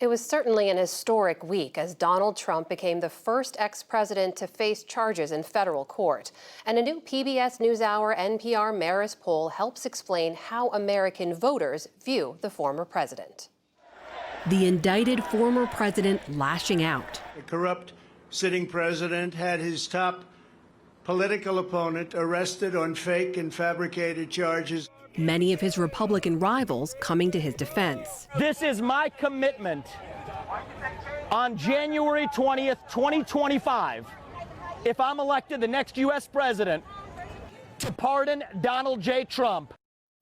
It was certainly an historic week as Donald Trump became the first ex-president to face charges in federal court. And a new PBS NewsHour NPR Marist poll helps explain how American voters view the former president. The indicted former president lashing out. The corrupt sitting president had his top political opponent arrested on fake and fabricated charges. Many of his Republican rivals coming to his defense. This is my commitment on January 20th, 2025, if I'm elected the next U.S. president, to pardon Donald J. Trump.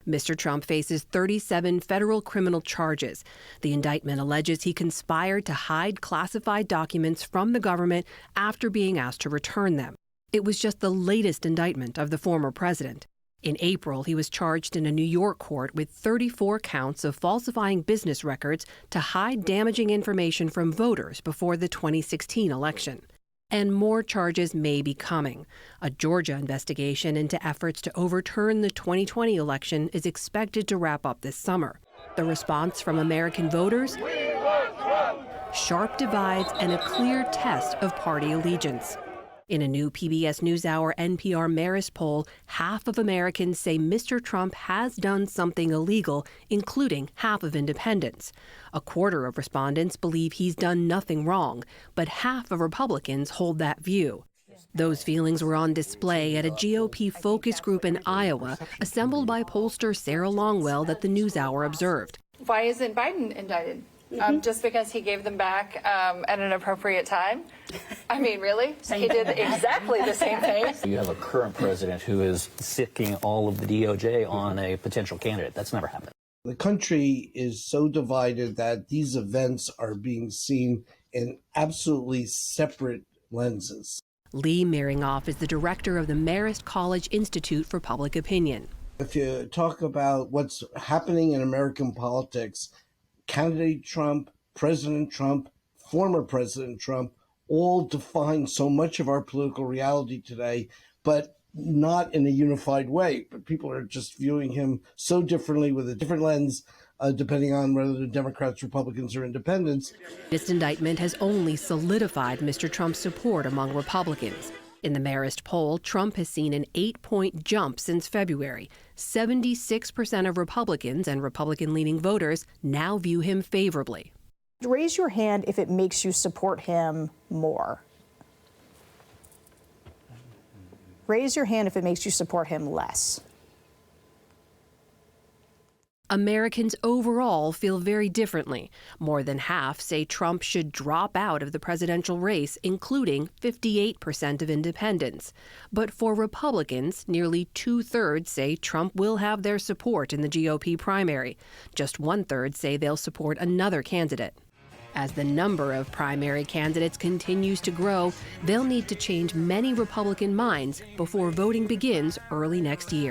Mr. Trump faces 37 federal criminal charges. The indictment alleges he conspired to hide classified documents from the government after being asked to return them. It was just the latest indictment of the former president. In April, he was charged in a New York court with 34 counts of falsifying business records to hide damaging information from voters before the 2016 election. And more charges may be coming. A Georgia investigation into efforts to overturn the 2020 election is expected to wrap up this summer. The response from American voters? Sharp divides and a clear test of party allegiance. In a new PBS NewsHour NPR Marist poll, half of Americans say Mr. Trump has done something illegal, including half of independents. A quarter of respondents believe he's done nothing wrong, but half of Republicans hold that view. Those feelings were on display at a GOP focus group in Iowa, assembled by pollster Sarah Longwell that the NewsHour observed. Why isn't Biden indicted? Just because he gave them back at an appropriate time? I mean, really? He did exactly the same thing. You have a current president who is sicking all of the DOJ on a potential candidate. That's never happened. The country is so divided that these events are being seen in absolutely separate lenses. Lee Mehringoff is the director of the Marist College Institute for Public Opinion. If you talk about what's happening in American politics, candidate Trump, President Trump, former President Trump, all define so much of our political reality today, but not in a unified way. But people are just viewing him so differently with a different lens, depending on whether they're Democrats, Republicans, or independents. This indictment has only solidified Mr. Trump's support among Republicans. In the Marist poll, Trump has seen an 8-point jump since February. 76% of Republicans and Republican-leaning voters now view him favorably. Raise your hand if it makes you support him more. Raise your hand if it makes you support him less. Americans overall feel very differently. More than half say Trump should drop out of the presidential race, including 58% of independents. But for Republicans, nearly 2/3 say Trump will have their support in the GOP primary. Just 1/3 say they'll support another candidate. As the number of primary candidates continues to grow, they'll need to change many Republican minds before voting begins early next year.